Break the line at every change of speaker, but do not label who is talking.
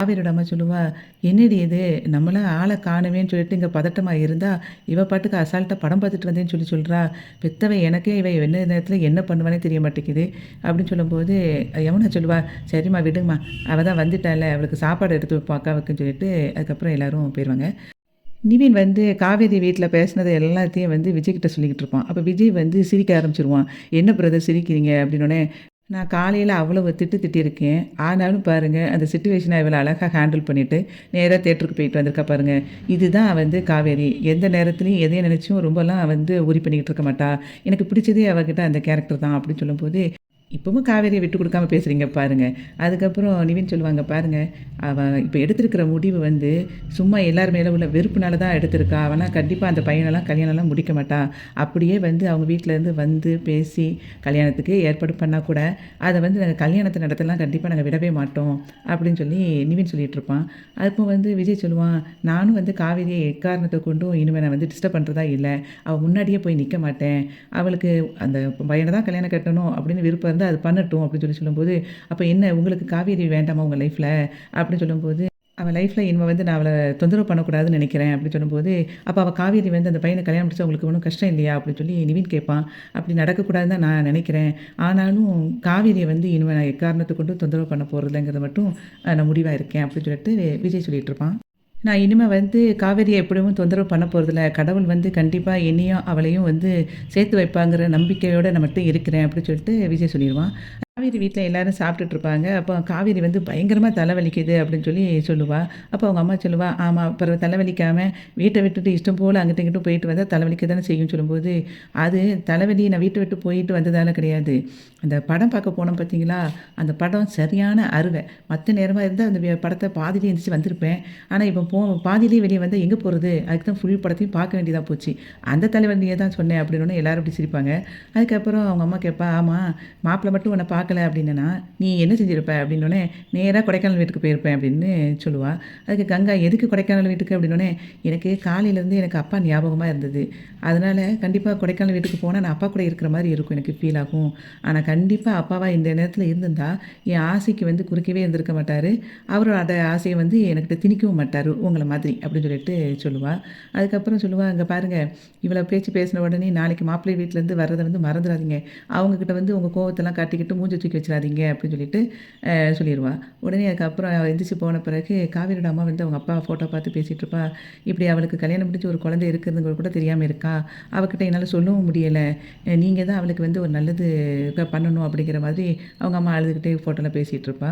காவேரியோட அம்மா சொல்லுவா, "என்னடி இது நம்மலாம் ஆள காணோமேன்னு சொல்லிட்டு இங்க பதட்டமா இருந்தா, இவ பாட்டுக்கு அசால்ட்டா படம் பார்த்துட்டு வந்தேன்னு சொல்றா. பெத்தவ எனக்கே இவ என்ன நேரத்தில என்ன பண்ணுவான்னே தெரிய மாட்டேங்குது." அப்படின்னு சொல்லும்போது யமுனா சொல்லுவா, "சரிம்மா விடுங்கம்மா. அவ தான் வந்துட்டால்ல, அவளுக்கு சாப்பாடு எடுத்து வைப்போம் அக்காவுக்குன்னு" சொல்லிட்டு அதுக்கப்புறம் எல்லாரும் போயிருவாங்க. நிவின் வந்து காவேரி வீட்ல பேசினது எல்லாத்தையும் வந்து விஜய் கிட்ட சொல்லிக்கிட்டு இருப்பான். அப்ப விஜய் வந்து சிரிக்க ஆரம்பிச்சுருவான். "என்ன பிரதர் சிரிக்கிறீங்க?" அப்படின்னோனே, "நான் காலையில அவ்வளவு திட்டு திட்டியிருக்கேன். ஆனாலும் பாருங்க, அந்த சிச்சுவேஷன இவ்வளோ அழகா ஹேண்டில் பண்ணிட்டு, நேரா தியேட்டருக்கு போயிட்டு வந்திருக்கா பாருங்க. இதுதான் வந்து காவேரி. எந்த நேரத்துலயும் எதையும் நினைச்சும் ரொம்பலாம் வந்து உரி பண்ணிக்கிட்டு இருக்க மாட்டா. எனக்கு பிடிச்சதே அவகிட்ட அந்த கேரக்டர் தான்." அப்படின்னு சொல்லும்போது, இப்பவும் காவேரியை விட்டு கொடுக்காம பேசுறீங்க பாருங்க. அதுக்கப்புறம் நிவின் சொல்லுவாங்க பாருங்க, அவ இப்ப எடுத்திருக்கிற முடிவு வந்து சும்மா எல்லார் மேல உள்ள வெறுப்புனால தான் எடுத்திருக்கா. அவலாம் கண்டிப்பா அந்த பையனெல்லாம் கல்யாணம்லாம் முடிக்க மாட்டா. அப்படியே வந்து அவங்க வீட்லேருந்து வந்து பேசி கல்யாணத்துக்கு ஏற்பாடு பண்ணா கூட, அத வந்து நாங்க கல்யாணத்த நடத்தலாம் கண்டிப்பா நாங்க விடவே மாட்டோம். அப்படின்னு சொல்லி நிவின் சொல்லிட்டுருப்பான். அப்போ வந்து விஜய் சொல்லுவான், நானும் வந்து காவேரியை எக்காரணத்த கொண்டும் இனிமே நான் வந்து டிஸ்டர்ப் பண்றதா இல்ல. அவ முன்னாடியே போய் நிக்க மாட்டேன். அவளுக்கு அந்த பையன தான் கல்யாணம் கட்டணும் அப்படின்னு விருப்பம் இருந்தா அது பண்ணட்டும் அப்படின்னு சொல்லும்போது, அப்ப என்ன உங்களுக்கு காவேரி வேண்டாமா உங்க லைஃப்ல? அப்படின்னு சொல்லும்போது, அவ லைஃப்ல இனிமே வந்து நான் அவள தொந்தரவு பண்ணக்கூடாதுன்னு நெனைக்கிறேன் அப்படின்னு சொல்லும்போது, அப்ப அவ காவேரி வந்து அந்த பையன கல்யாணம் முடிச்சா உங்களுக்கு ஒண்ணும் கஷ்டம் இல்லையா? அப்படின்னு சொல்லி நிவின் கேட்பான். அப்படி நடக்கக்கூடாதுன்னு தான் நான் நெனைக்கிறேன். ஆனாலும் காவேரிய வந்து இனிமே நான் எக்காரணத்த கொண்டும் தொந்தரவு பண்ண போறதில்லங்கிறத மட்டும் நான் முடிவா இருக்கேன் அப்படின்னு சொல்லிட்டு விஜய் சொல்லிட்டு இருப்பான். நான் இனிமே வந்து காவேரிய எப்படியும் தொந்தரவு பண்ண போறதில்ல. கடவுள் வந்து கண்டிப்பா என்னையும், அவளையும் வந்து சேர்த்து வைப்பாங்கிற நம்பிக்கையோட நான் மட்டும் இருக்கிறேன் அப்படின்னு சொல்லிட்டு விஜய் சொல்லிருவான். காவேரி வீட்ல எல்லாரும் சாப்பிட்டுட்டு இருப்பாங்க. அப்போ காவேரி வந்து பயங்கரமா தலைவலிக்குது அப்படின்னு சொல்லி சொல்லுவா. அப்போ அவங்க அம்மா சொல்லுவா, "ஆமா, அப்புறம் தலைவலிக்காம வீட்ட விட்டுட்டு இஷ்டம் போல அங்கிட்டும் இங்கிட்டும் போயிட்டு வந்தா தலைவலிக்க தானே செய்யும்னு" சொல்லும்போது, அது தலைவலி நான் வீட்ட விட்டு போயிட்டு வந்ததால கிடையாது. அந்த படம் பார்க்க போனோம் பார்த்தீங்களா, அந்த படம் சரியான அருவ. மத்த நேரமா இருந்தா அந்த படத்த பாதியிலே எந்திரிச்சு வந்திருப்பேன். ஆனா இப்போ பாதியிலேயே வெளிய வந்தா எங்க போறது? அதுக்கு தான் ஃபுல் படத்தையும் பார்க்க வேண்டியதா போச்சு. அந்த தலைவலிய தான் சொன்னேன் அப்படின்னோனே எல்லாரும் அப்படி சிரிப்பாங்க. அதுக்கப்புறம் அவங்க அம்மா கேட்பா, "ஆமா, மாப்பிள மட்டும் உன்ன பார்க்கல அப்படின்னனா, நீ என்ன செஞ்சிருப்ப?" அப்படின்னோனே, "நேரா கொடைக்கானல் வீட்டுக்கு போயிருப்பேன்" அப்படின்னு சொல்லுவா. அதுக்கு கங்கா, "எதுக்கு கொடைக்கானல் வீட்டுக்கு?" அப்படின்னோனே, "எனக்கு காலையிலேருந்து எனக்கு அப்பா ஞாபகமா இருந்தது. அதனால கண்டிப்பா கொடைக்கானல் வீட்டுக்கு போனா நான் அப்பா கூட இருக்கிற மாரி இருக்கும். எனக்கு ஃபீல் ஆகும். ஆனா கண்டிப்பா அப்பாவா இந்த நேரத்தில இருந்திருந்தா, என் ஆசைக்கு வந்து குறுக்கவே இருந்திருக்க மாட்டாரு. அவரோட ஆசைய வந்து எனக்கிட்ட திணிக்கவும் மாட்டாரு, உங்கள மாதிரி." அப்படின்னு சொல்லிட்டு சொல்லுவா. அதுக்கப்புறம் சொல்லுவா, "இங்க பாருங்க, இவ்வளோ பேச்சு பேசின உடனே நாளைக்கு மாப்பிள்ளை வீட்லேருந்து வர்றத வந்து மறந்துறாதீங்க. அவங்ககிட்ட வந்து உங்க கோவத்தெல்லாம் காட்டிக்கிட்டு மூஞ்ச தூக்கி வச்சுறாதீங்க." அப்படின்னு சொல்லிட்டு சொல்லிருவா. உடனே அதுக்கப்புறம் அவ எந்திரிச்சு போன பிறகு காவேரியோட அம்மா வந்து அவங்க அப்பா ஃபோட்டோ பார்த்து பேசிட்டு இருப்பா. இப்படி அவளுக்கு கல்யாணம் முடிஞ்சு ஒரு குழந்தை இருக்குதுங்கிறது கூட தெரியாம இருக்கா. அவகிட்ட என்னால சொல்லவும் முடியல. நீங்க தான் அவளுக்கு வந்து ஒரு நல்லது பண்ணணும் அப்படிங்கிற மாதிரி அவங்க அம்மா அழுதுகிட்டே ஃபோட்டோல பேசிட்டு இருப்பா.